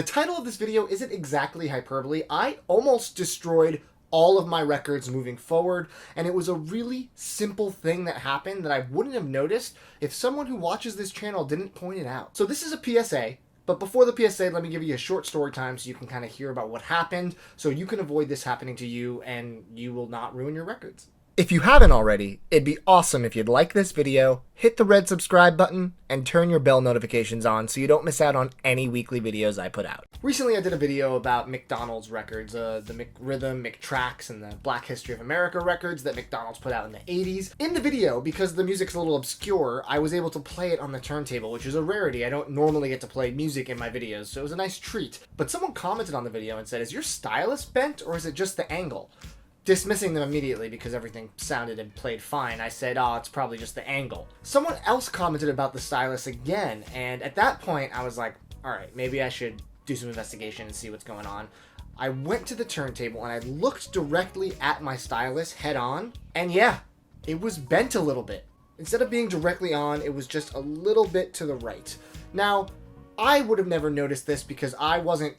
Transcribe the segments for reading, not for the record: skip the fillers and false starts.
title of this video isn't exactly hyperbole. I almost destroyed all of my records moving forward, and it was a really simple thing that happened that I wouldn't have noticed if someone who watches this channel didn't point it out. So this is a PSA, but before the PSA, let me give you a short story time so you can kind of hear about what happened, so you can avoid this happening to you and you will not ruin your records. If you haven't already, it'd be awesome if you'd like this video, hit the red subscribe button, and turn your bell notifications on so you don't miss out on any weekly videos I put out. Recently I did a video about McDonald's records, the McRhythm, McTracks, and the Black History of America records that McDonald's put out in the 80s. In the video, because the music's a little obscure, I was able to play it on the turntable, which is a rarity. I don't normally get to play music in my videos, so it was a nice treat. But someone commented on the video and said, "Is your stylus bent or is it just the angle?" Dismissing them immediately because everything sounded and played fine, I said, "Oh, it's probably just the angle." Someone else commented about the stylus again, and at that point I was like, alright, maybe I should do some investigation and see what's going on. I went to the turntable and I looked directly at my stylus head on, and yeah, it was bent a little bit. Instead of being directly on, it was just a little bit to the right. Now, I would have never noticed this because I wasn't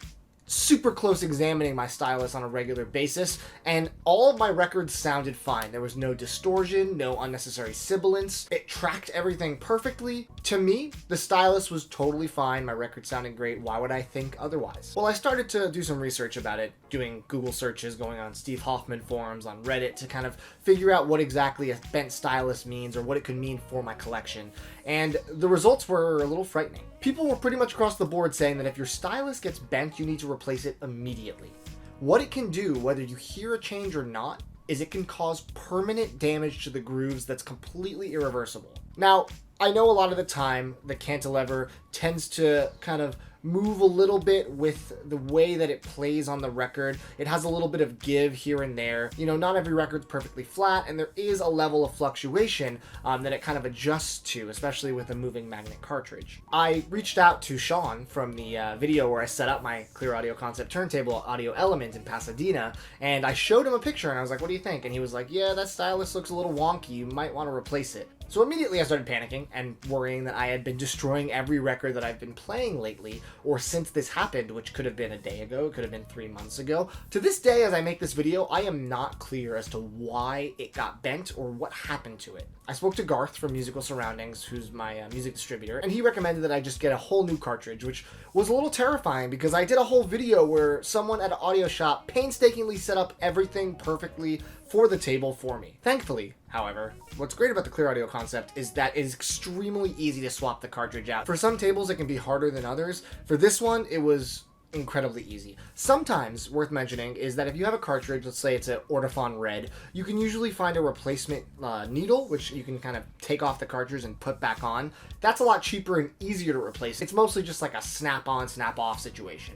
super close examining my stylus on a regular basis, and all of my records sounded fine. There was no distortion, no unnecessary sibilance. It tracked everything perfectly. To me, the stylus was totally fine. My record sounded great. Why would I think otherwise? Well, I started to do some research about it, doing Google searches, going on Steve Hoffman forums on Reddit to kind of figure out what exactly a bent stylus means or what it could mean for my collection. And the results were a little frightening. People were pretty much across the board saying that if your stylus gets bent, you need to replace it immediately. What it can do, whether you hear a change or not, is it can cause permanent damage to the grooves that's completely irreversible. Now, I know a lot of the time the cantilever tends to kind of move a little bit with the way that it plays on the record. It has a little bit of give here and there. You know, not every record's perfectly flat, and there is a level of fluctuation that it kind of adjusts to, especially with a moving magnet cartridge. I reached out to Sean from the video where I set up my Clearaudio concept turntable audio element in Pasadena, and I showed him a picture and I was like, "What do you think?" And he was like, "Yeah, that stylus looks a little wonky. You might want to replace it." So immediately I started panicking and worrying that I had been destroying every record that I've been playing lately, or since this happened, which could have been a day ago, could have been 3 months ago. To this day, as I make this video, I am not clear as to why it got bent or what happened to it. I spoke to Garth from Musical Surroundings, who's my music distributor, and he recommended that I just get a whole new cartridge, which was a little terrifying because I did a whole video where someone at an audio shop painstakingly set up everything perfectly for the table for me. Thankfully, however, what's great about the Clearaudio concept is that it is extremely easy to swap the cartridge out. For some tables, it can be harder than others. For this one, it was incredibly easy. Sometimes, worth mentioning, is that if you have a cartridge, let's say it's an Ortophon Red, you can usually find a replacement needle, which you can kind of take off the cartridge and put back on. That's a lot cheaper and easier to replace. It's mostly just like a snap-on, snap-off situation.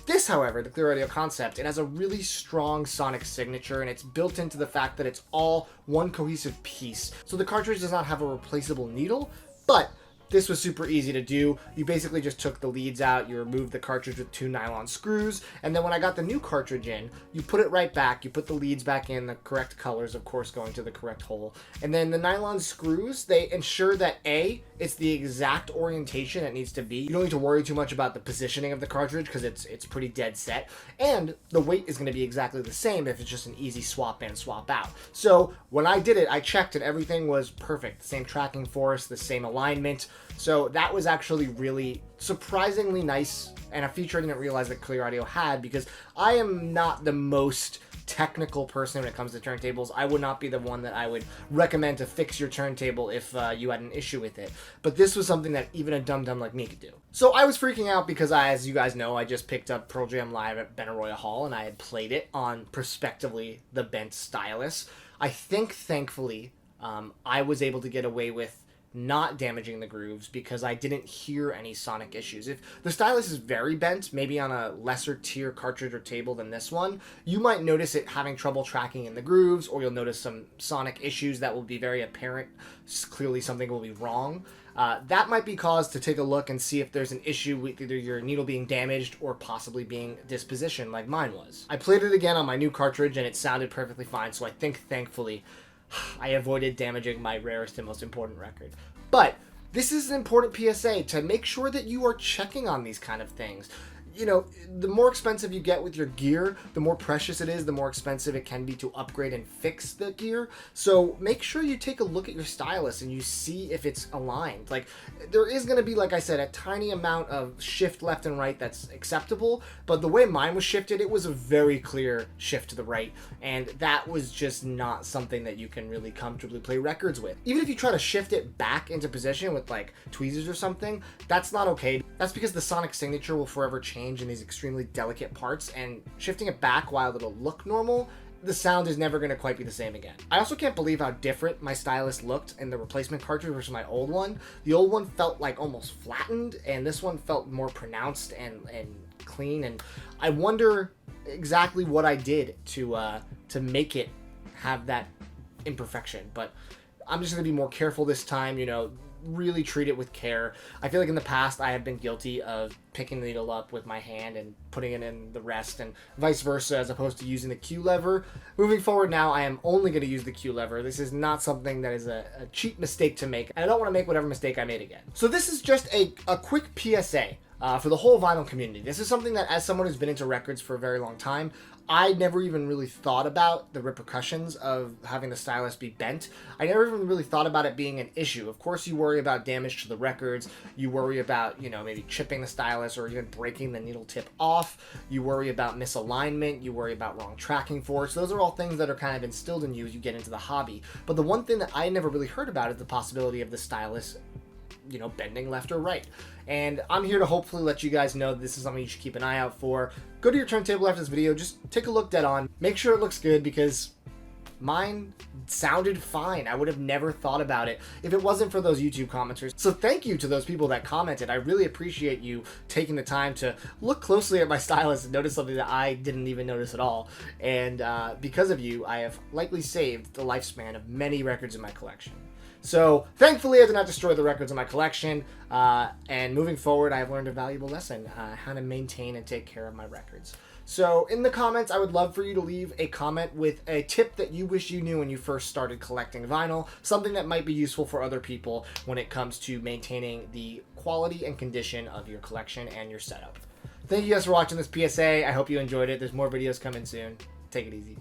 This, however, the Clearaudio concept, it has a really strong sonic signature, and it's built into the fact that it's all one cohesive piece. So the cartridge does not have a replaceable needle, but this was super easy to do. You basically just took the leads out, you removed the cartridge with 2 nylon screws, and then when I got the new cartridge in, you put it right back, you put the leads back in, the correct colors, of course, going to the correct hole. And then the nylon screws, they ensure that A, it's the exact orientation it needs to be. You don't need to worry too much about the positioning of the cartridge because it's pretty dead set. And the weight is going to be exactly the same if it's just an easy swap in, swap out. So when I did it, I checked and everything was perfect. The same tracking force, the same alignment. So that was actually really surprisingly nice, and a feature I didn't realize that Clearaudio had, because I am not the most technical person when it comes to turntables. I would not be the one that I would recommend to fix your turntable if you had an issue with it. But this was something that even a dum-dum like me could do. So I was freaking out because, as you guys know, I just picked up Pearl Jam Live at Benaroya Hall, and I had played it on, prospectively, the bent stylus. I think, thankfully, I was able to get away with not damaging the grooves because I didn't hear any sonic issues. If the stylus is very bent, maybe on a lesser tier cartridge or table than this one, you might notice it having trouble tracking in the grooves, or you'll notice some sonic issues that will be very apparent. Clearly something will be wrong. That might be cause to take a look and see if there's an issue with either your needle being damaged or possibly being dispositioned like mine was. I played it again on my new cartridge and it sounded perfectly fine, so I think, thankfully, I avoided damaging my rarest and most important record. But this is an important PSA to make sure that you are checking on these kind of things. you know, the more expensive you get with your gear, the more precious it is, the more expensive it can be to upgrade and fix the gear. So make sure you take a look at your stylus and you see if it's aligned. Like, there is going to be, like I said, a tiny amount of shift left and right that's acceptable, but the way mine was shifted, it was a very clear shift to the right, and that was just not something that you can really comfortably play records with. Even if you try to shift it back into position with like tweezers or something, that's not okay. That's because the sonic signature will forever change in these extremely delicate parts, and shifting it back while it'll look normal, the sound is never going to quite be the same again. I also can't believe how different my stylus looked in the replacement cartridge versus my old one. The old one felt like almost flattened, and this one felt more pronounced and clean, and I wonder exactly what I did to make it have that imperfection. But I'm just going to be more careful this time, you know, really treat it with care. I feel like in the past I have been guilty of picking the needle up with my hand and putting it in the rest and vice versa, as opposed to using the Q lever. Moving forward now, I am only going to use the Q lever. This is not something that is a cheap mistake to make, and I don't want to make whatever mistake I made again. So this is just a quick PSA for the whole vinyl community. This is something that, as someone who's been into records for a very long time, I never even really thought about the repercussions of having the stylus be bent. I never even really thought about it being an issue. Of course, you worry about damage to the records. You worry about, you know, maybe chipping the stylus or even breaking the needle tip off. You worry about misalignment. You worry about wrong tracking force. Those are all things that are kind of instilled in you as you get into the hobby. But the one thing that I never really heard about is the possibility of the stylus, you know, bending left or right. And I'm here to hopefully let you guys know that this is something you should keep an eye out for. Go to your turntable after this video, just take a look dead on. Make sure it looks good, because mine sounded fine. I would have never thought about it if it wasn't for those YouTube commenters. So thank you to those people that commented. I really appreciate you taking the time to look closely at my stylus and notice something that I didn't even notice at all. And because of you, I have likely saved the lifespan of many records in my collection. So thankfully I did not destroy the records in my collection, and moving forward I have learned a valuable lesson, how to maintain and take care of my records. So in the comments, I would love for you to leave a comment with a tip that you wish you knew when you first started collecting vinyl, something that might be useful for other people when it comes to maintaining the quality and condition of your collection and your setup. Thank you guys for watching this PSA. I hope you enjoyed it. There's more videos coming soon. Take it easy.